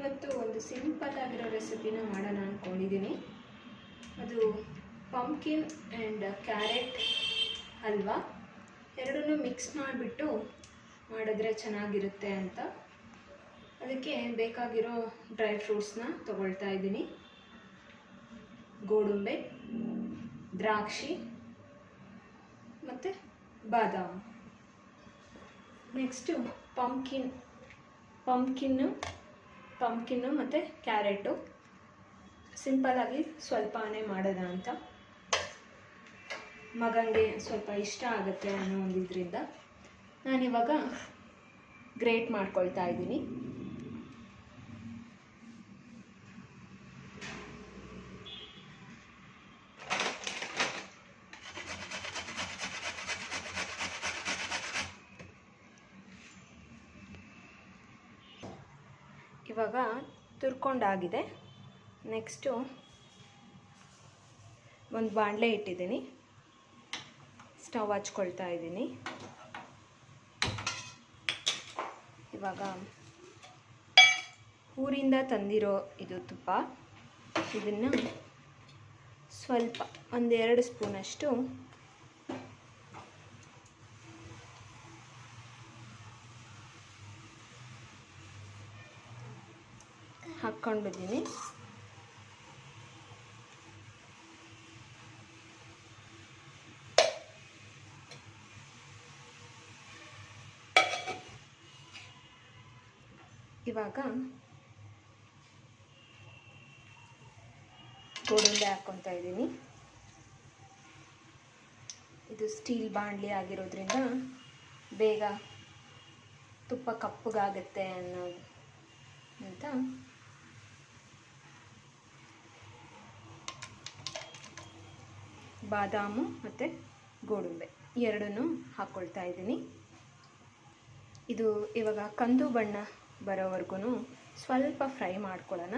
ಇವತ್ತು ಒಂದು ಸಿಂಪಲ್ ಆಗಿರೋ ರೆಸಿಪಿನ ಮಾಡೋಣ ಅಂದ್ಕೊಂಡಿದ್ದೀನಿ. ಅದು ಪಂಪ್ಕಿನ್ ಆ್ಯಂಡ್ ಕ್ಯಾರೆಟ್ ಹಲ್ವಾ ಎರಡನ್ನೂ ಮಿಕ್ಸ್ ಮಾಡಿಬಿಟ್ಟು ಮಾಡಿದ್ರೆ ಚೆನ್ನಾಗಿರುತ್ತೆ ಅಂತ. ಅದಕ್ಕೆ ಬೇಕಾಗಿರೋ ಡ್ರೈ ಫ್ರೂಟ್ಸ್ನ ತೊಗೊಳ್ತಾ ಇದ್ದೀನಿ. ಗೋಡಂಬಿ, ದ್ರಾಕ್ಷಿ ಮತ್ತು ಬಾದಾಮಿ. ನೆಕ್ಸ್ಟು ಪಂಪ್ಕಿನ್ನು ಮತ್ತು ಕ್ಯಾರೆಟು ಸಿಂಪಲ್ಲಾಗಿ ಸ್ವಲ್ಪನೇ ಮಾಡೋಣ ಅಂತ. ಮಗನಿಗೆ ಸ್ವಲ್ಪ ಇಷ್ಟ ಆಗುತ್ತೆ ಅನ್ನೋ ಒಂದು ಇದರಿಂದ ನಾನಿವಾಗ ಗ್ರೇಟ್ ಮಾಡ್ಕೊಳ್ತಾ ಇದ್ದೀನಿ. ಇವಾಗ ತುರ್ಕೊಂಡಾಗಿದೆ. ನೆಕ್ಸ್ಟು ಒಂದು ಬಾಣಲೆ ಇಟ್ಟಿದ್ದೀನಿ, ಸ್ಟವ್ ಹಚ್ಕೊಳ್ತಾ ಇದ್ದೀನಿ. ಇವಾಗ ಊರಿಂದ ತಂದಿರೋ ಇದು ತುಪ್ಪ, ಇದನ್ನು ಸ್ವಲ್ಪ ಒಂದೆರಡು ಸ್ಪೂನಷ್ಟು ಹಾಕ್ಕೊಂಡಿದ್ದೀನಿ. ಇವಾಗ ಗೋಡಂಬಿ ಹಾಕ್ಕೊತಾ ಇದ್ದೀನಿ. ಇದು ಸ್ಟೀಲ್ ಬಾಣಲಿ ಆಗಿರೋದ್ರಿಂದ ಬೇಗ ತುಪ್ಪ ಕಪ್ಪಗಾಗುತ್ತೆ ಅನ್ನೋದು ಅಂತ ಬಾದಾಮು ಮತ್ತು ಗೋಡಂಬಿ ಎರಡನ್ನೂ ಹಾಕ್ಕೊಳ್ತಾ ಇದ್ದೀನಿ. ಇದು ಇವಾಗ ಕಂದು ಬಣ್ಣ ಬರೋವರೆಗೂ ಸ್ವಲ್ಪ ಫ್ರೈ ಮಾಡ್ಕೊಳ್ಳೋಣ.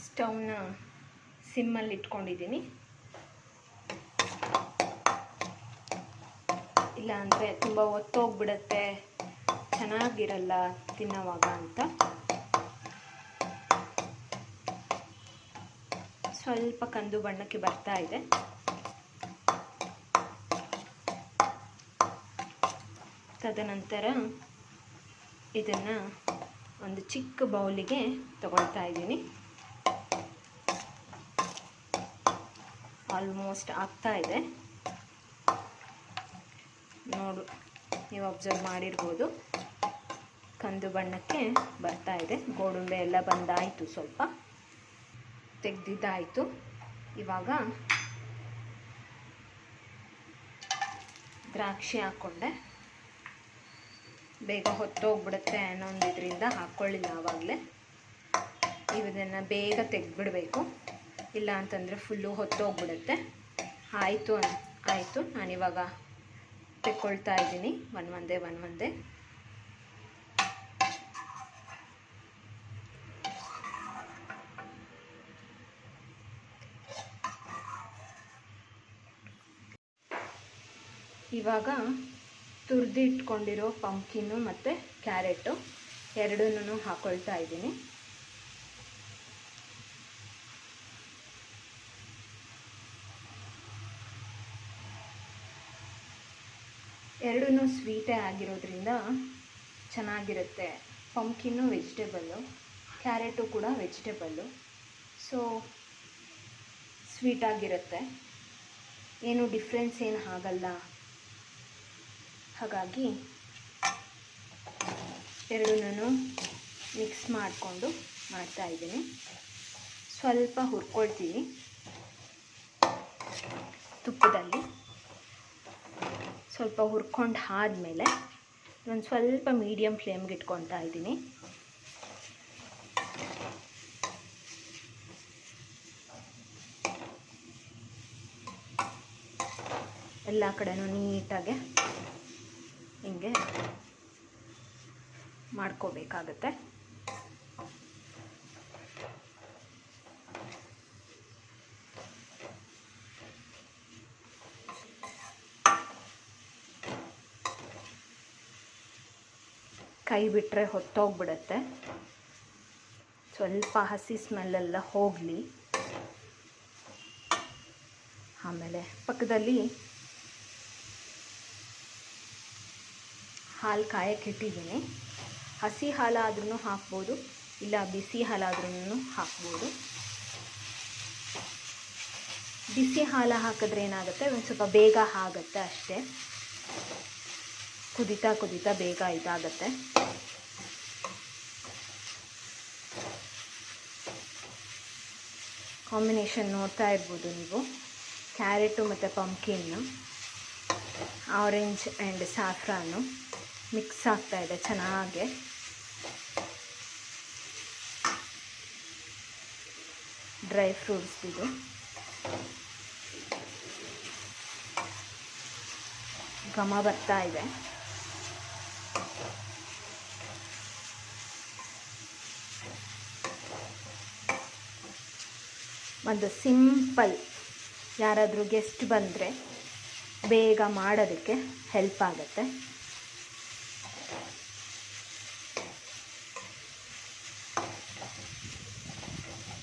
ಸ್ಟವ್ನ ಸಿಮ್ಮಲ್ಲಿ ಇಟ್ಕೊಂಡಿದ್ದೀನಿ, ಇಲ್ಲ ಅಂದರೆ ತುಂಬ ಒತ್ತೋಗ್ಬಿಡುತ್ತೆ, ಚೆನ್ನಾಗಿರಲ್ಲ ತಿನ್ನೋವಾಗ ಅಂತ. ಸ್ವಲ್ಪ ಕಂದು ಬಣ್ಣಕ್ಕೆ ಬರ್ತಾ ಇದೆ. ತದನಂತರ ಇದನ್ನು ಒಂದು ಚಿಕ್ಕ ಬೌಲಿಗೆ ತಗೊಳ್ತಾ ಇದ್ದೀನಿ. ಆಲ್ಮೋಸ್ಟ್ ಆಗ್ತಾ ಇದೆ, ನೋಡು, ನೀವು ಅಬ್ಸರ್ವ್ ಮಾಡಿರ್ಬೋದು, ಕಂದು ಬಣ್ಣಕ್ಕೆ ಬರ್ತಾ ಇದೆ. ಗೋಡಂಬಿ ಎಲ್ಲ ಬಂದಾಯಿತು, ಸ್ವಲ್ಪ ತೆಗೆದಿದ್ದಾಯಿತು. ಇವಾಗ ದ್ರಾಕ್ಷಿ ಹಾಕ್ಕೊಂಡೆ, ಬೇಗ ಹೊತ್ತೋಗ್ಬಿಡುತ್ತೆ ಅನ್ನೋಂದಿದ್ರಿಂದ ಹಾಕ್ಕೊಳ್ಳಿಲ್ಲ ಆವಾಗಲೇ. ಇದನ್ನು ಬೇಗ ತೆಗೆದ್ಬಿಡಬೇಕು, ಇಲ್ಲ ಅಂತಂದರೆ ಫುಲ್ಲು ಹೊತ್ತೋಗ್ಬಿಡುತ್ತೆ. ಆಯಿತು, ನಾನಿವಾಗ ತೆಕ್ಕೊಳ್ತಾ ಇದ್ದೀನಿ ಒಂದೊಂದೇ. ಇವಾಗ ತುರಿದಿಟ್ಕೊಂಡಿರೋ ಪಂಪ್ಕಿನ್ನು ಮತ್ತು ಕ್ಯಾರೆಟು ಎರಡನ್ನೂ ಹಾಕ್ಕೊಳ್ತಾ ಇದ್ದೀನಿ. ಎರಡೂ ಸ್ವೀಟೇ ಆಗಿರೋದ್ರಿಂದ ಚೆನ್ನಾಗಿರುತ್ತೆ. ಪಂಪ್ಕಿನ್ನು ವೆಜಿಟೇಬಲ್ಲು, ಕ್ಯಾರೆಟು ಕೂಡ ವೆಜಿಟೇಬಲ್ಲು, ಸೊ ಸ್ವೀಟಾಗಿರುತ್ತೆ, ಏನು ಡಿಫ್ರೆನ್ಸ್ ಏನು ಆಗಲ್ಲ. ಹಾಗಾಗಿ ಎರಡನ್ನೂ ಮಿಕ್ಸ್ ಮಾಡಿಕೊಂಡು ಮಾಡ್ತಾಯಿದ್ದೀನಿ. ಸ್ವಲ್ಪ ಹುರ್ಕೊಳ್ತೀನಿ ತುಪ್ಪದಲ್ಲಿ. ಸ್ವಲ್ಪ ಹುರ್ಕೊಂಡು ಆದಮೇಲೆ ಒಂದು ಸ್ವಲ್ಪ ಮೀಡಿಯಮ್ ಫ್ಲೇಮ್ಗೆ ಇಟ್ಕೊತಾ ಇದ್ದೀನಿ. ಎಲ್ಲ ಕಡೆನೂ ನೀಟಾಗೆ ಹಿಂಗೆ ಮಾಡ್ಕೋಬೇಕಾಗತ್ತೆ. ಕೈ ಬಿಟ್ಟರೆ ಹೊತ್ತೋಗ್ಬಿಡುತ್ತೆ. ಸ್ವಲ್ಪ ಹಸಿ ಸ್ಮೆಲ್ಲೆಲ್ಲ ಹೋಗಲಿ. ಆಮೇಲೆ ಪಕ್ಕದಲ್ಲಿ ಹಾಲು ಕಾಯಕ್ಕೆ ಇಟ್ಟಿದ್ದೀನಿ. ಹಸಿ ಹಾಲಾದ್ರೂ ಹಾಕ್ಬೋದು, ಇಲ್ಲ ಬಿಸಿ ಹಾಲಾದ್ರೂ ಹಾಕ್ಬೋದು. ಬಿಸಿ ಹಾಲು ಹಾಕಿದ್ರೆ ಏನಾಗುತ್ತೆ, ಒಂದು ಸ್ವಲ್ಪ ಬೇಗ ಆಗುತ್ತೆ ಅಷ್ಟೇ. ಕುದೀತಾ ಕುದೀತಾ ಬೇಗ ಇದಾಗುತ್ತೆ. ಕಾಂಬಿನೇಷನ್ ನೋಡ್ತಾ ಇರ್ಬೋದು ನೀವು. ಕ್ಯಾರೆಟು ಮತ್ತು ಪಂಪ್ಕಿನ್ನು, ಆರೆಂಜ್ ಆ್ಯಂಡ್ ಸ್ಯಾಫ್ರಾನು ಮಿಕ್ಸ್ ಆಗ್ತಾಯಿದೆ ಚೆನ್ನಾಗೆ. ಡ್ರೈ ಫ್ರೂಟ್ಸ್ ಇದು. ಘಮ ಬರ್ತಾ ಇದೆ. ಒಂದು ಸಿಂಪಲ್, ಯಾರಾದರೂ ಗೆಸ್ಟ್ ಬಂದರೆ ಬೇಗ ಮಾಡೋದಕ್ಕೆ ಹೆಲ್ಪ್ ಆಗುತ್ತೆ.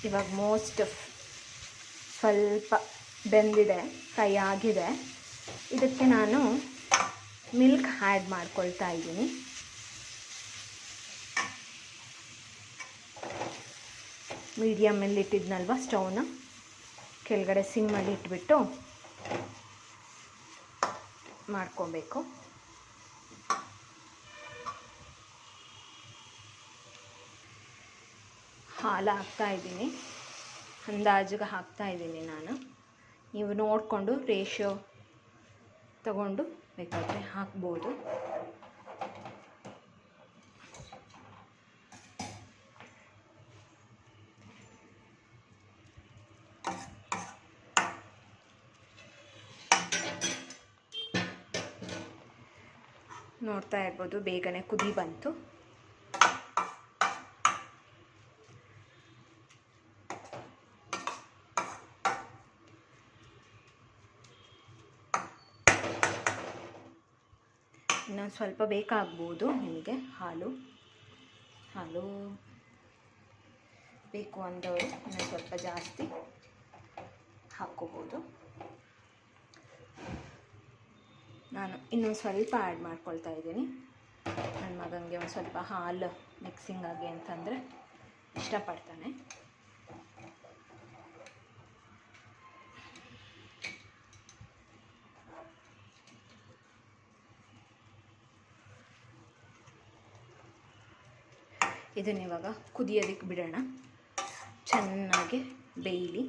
ಇವಾಗ ಮೋಸ್ಟ್ ಸ್ವಲ್ಪ ಬೆಂದಿದೆ, ಫ್ರೈ ಆಗಿದೆ. ಇದಕ್ಕೆ ನಾನು ಮಿಲ್ಕ್ ಆ್ಯಡ್ ಮಾಡ್ಕೊಳ್ತಾ ಇದ್ದೀನಿ. ಮೀಡಿಯಮಲ್ಲಿ ಇಟ್ಟಿದ್ನಲ್ವ ಸ್ಟವ್ನ, ಕೆಳಗಡೆ ಸಿಮ್ಮಲ್ಲಿ ಇಟ್ಬಿಟ್ಟು ಮಾಡ್ಕೊಬೇಕು. ಹಾಲು ಹಾಕ್ತಾಯಿದ್ದೀನಿ, ಅಂದಾಜಿಗೆ ಹಾಕ್ತಾಯಿದ್ದೀನಿ ನಾನು. ನೀವು ನೋಡಿಕೊಂಡು ರೇಷಿಯೋ ತಗೊಂಡು ಬೇಕಾದರೆ ಹಾಕ್ಬೋದು. ನೋಡ್ತಾ ಇರ್ಬೋದು, ಬೇಗನೆ ಕುದಿ ಬಂತು. ಇನ್ನೊಂದು ಸ್ವಲ್ಪ ಬೇಕಾಗ್ಬೋದು ನಿಮಗೆ. ಹಾಲು ಬೇಕು ಅಂದವರು ಇನ್ನೊಂದು ಸ್ವಲ್ಪ ಜಾಸ್ತಿ ಹಾಕ್ಕೋಬೋದು. ನಾನು ಇನ್ನೊಂದು ಸ್ವಲ್ಪ ಆ್ಯಡ್ ಮಾಡ್ಕೊಳ್ತಾ ಇದ್ದೀನಿ. ನನ್ನ ಮಗನಿಗೆ ಒಂದು ಸ್ವಲ್ಪ ಹಾಲು ಮಿಕ್ಸಿಂಗ್ ಆಗಿ ಅಂತಂದರೆ ಇಷ್ಟಪಡ್ತಾನೆ. ಇದನ್ನಿವಾಗ ಕುದಿಯೋದಕ್ಕೆ ಬಿಡೋಣ, ಚೆನ್ನಾಗಿ ಬೇಯಲಿ.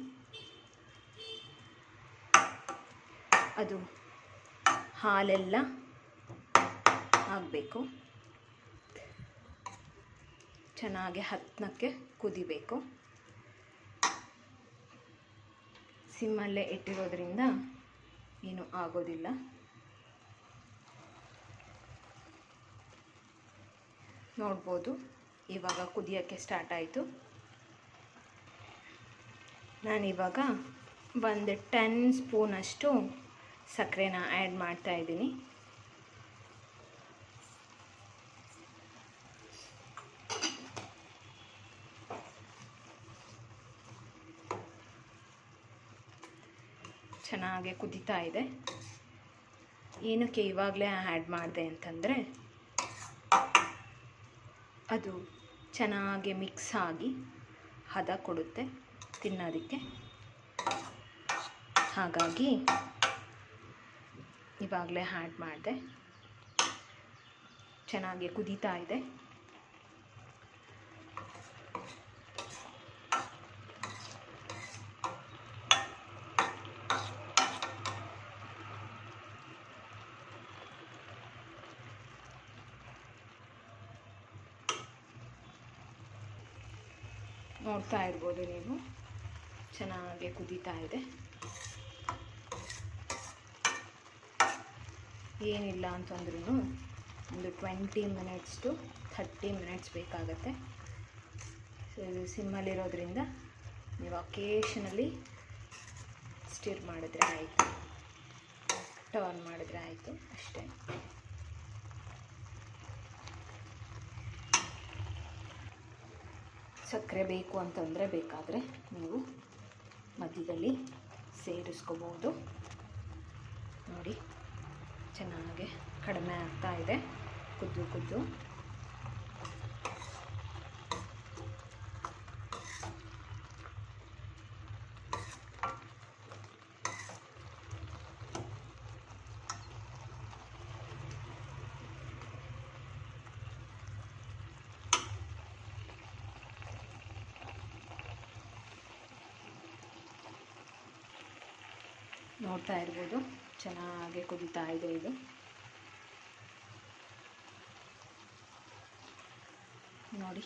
ಅದು ಹಾಲೆಲ್ಲ ಆಗಬೇಕು, ಚೆನ್ನಾಗಿ ಹತ್ತನಕ್ಕೆ ಕುದಿಬೇಕು. ಸಿಮ್ಮಲ್ಲೇ ಇಟ್ಟಿರೋದ್ರಿಂದ ಏನೂ ಆಗೋದಿಲ್ಲ. ನೋಡ್ಬೋದು ಇವಾಗ ಕುದಿಯೋಕ್ಕೆ ಸ್ಟಾರ್ಟ್ ಆಯಿತು. ನಾನಿವಾಗ ಒಂದು 10 ಸ್ಪೂನಷ್ಟು ಸಕ್ಕರೆನ ಆ್ಯಡ್ ಮಾಡ್ತಾಯಿದ್ದೀನಿ. ಚೆನ್ನಾಗಿ ಕುದೀತಾ ಇದೆ. ಏನಕ್ಕೆ ಇವಾಗಲೇ ಆ್ಯಡ್ ಮಾಡಿದೆ ಅಂತಂದರೆ, ಅದು ಚೆನ್ನಾಗಿ ಮಿಕ್ಸ್ ಆಗಿ ಹದ ಕೊಡುತ್ತೆ ತಿನ್ನೋದಕ್ಕೆ. ಹಾಗಾಗಿ ಇವಾಗಲೇ ಆ್ಯಡ್ ಮಾಡಿದೆ. ಚೆನ್ನಾಗಿ ಕುದೀತಾ ಇದೆ. ನೋಡ್ತಾ ಇರ್ಬೋದು ನೀವು, ಚೆನ್ನಾಗಿ ಕುದೀತಾ ಇದೆ. ಏನಿಲ್ಲ ಅಂತಂದ್ರೂ ಒಂದು 20 ಮಿನಿಟ್ಸ್ ಟು 30 ಮಿನಿಟ್ಸ್ ಬೇಕಾಗತ್ತೆ. ಸೊ ಇದು ಸಿಮ್ಮಲ್ಲಿರೋದ್ರಿಂದ ನೀವು ಅಕೇಷನಲ್ಲಿ ಸ್ಟಿರ್ ಮಾಡಿದ್ರೆ ಆಯಿತು, ಟರ್ನ್ ಮಾಡಿದ್ರೆ ಆಯಿತು ಅಷ್ಟೇ. ಸಕ್ಕರೆ ಬೇಕು ಅಂತಂದರೆ ಬೇಕಾದರೆ ನೀವು ಮಧ್ಯದಲ್ಲಿ ಸೇರಿಸ್ಕೋಬೋದು. ನೋಡಿ ಚೆನ್ನಾಗಿ ಕಡಿಮೆ ಆಗ್ತಾ ಇದೆ ಕುದ್ದು ಕುದ್ದು. ನೋಡ್ತಾ ಇರ್ಬೋದು ಚೆನ್ನಾಗಿ ಕುದೀತಾ ಇದೆ ಇದು. ನೋಡಿ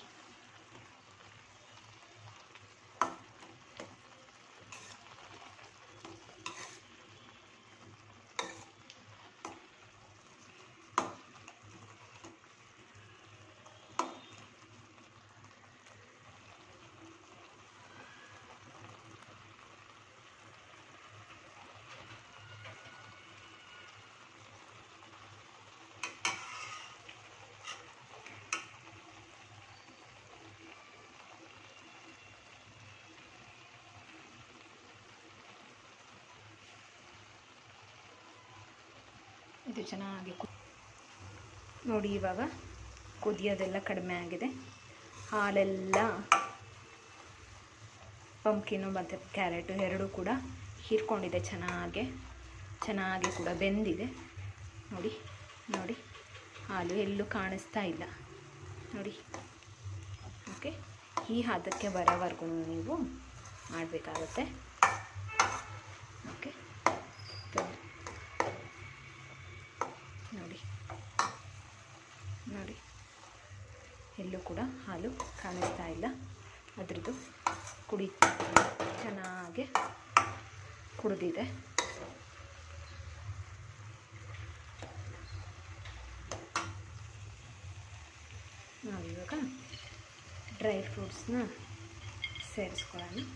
ಇದು ಚೆನ್ನಾಗಿ ನೋಡಿ ಇವಾಗ ಕುದಿಯೋದೆಲ್ಲ ಕಡಿಮೆ ಆಗಿದೆ. ಹಾಲೆಲ್ಲ ಪಂಪ್ಕಿನು ಮತ್ತು ಕ್ಯಾರೆಟು ಎರಡೂ ಕೂಡ ಹೀರ್ಕೊಂಡಿದೆ. ಚೆನ್ನಾಗಿ ಕೂಡ ಬೆಂದಿದೆ. ನೋಡಿ ನೋಡಿ ಹಾಲು ಎಲ್ಲೂ ಕಾಣಿಸ್ತಾ ಇಲ್ಲ ನೋಡಿ. ಓಕೆ, ಈ ಹದಕ್ಕೆ ಬರೋವರೆಗೂ ನೀವು ಮಾಡಬೇಕಾಗತ್ತೆ. ಓಕೆ, ನೋಡಿ ನೋಡಿ ಎಲ್ಲೂ ಕೂಡ ಹಾಲು ಕಾಣಿಸ್ತಾ ಇಲ್ಲ. ಅದ್ರದ್ದು ಚೆನ್ನಾಗಿ ಕುಡಿದಿದೆ. ನಾವಿವಾಗ dry ಫ್ರೂಟ್ಸ್ನ ಸೇರಿಸ್ಕೊಳ್ಳೋಣ.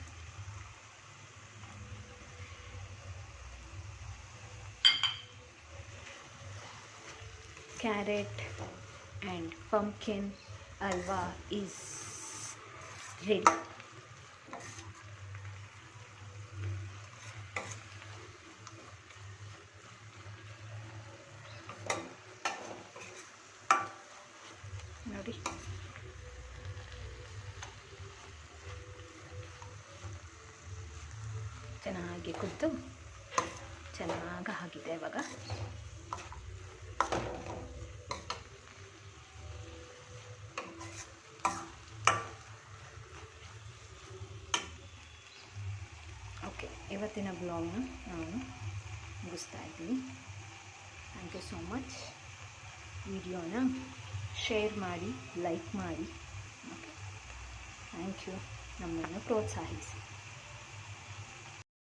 Carrot and pumpkin halwa is ready. ನೋಡಿ ಚೆನ್ನಾಗಿ ಕುದ್ದು ಚೆನ್ನಾಗಿ ಆಗಿದೆ. ಇವಾಗ ಓಕೆ, ಇವತ್ತಿನ ಬ್ಲಾಗ್ನ ನಾನು ಮುಗಿಸ್ತಾ ಇದ್ದೀನಿ. Thank you so much. ವಿಡಿಯೋನ ಶೇರ್ ಮಾಡಿ, ಲೈಕ್ ಮಾಡಿ. Okay, thank you. ನಮ್ಮನ್ನು ಪ್ರೋತ್ಸಾಹಿಸಿ.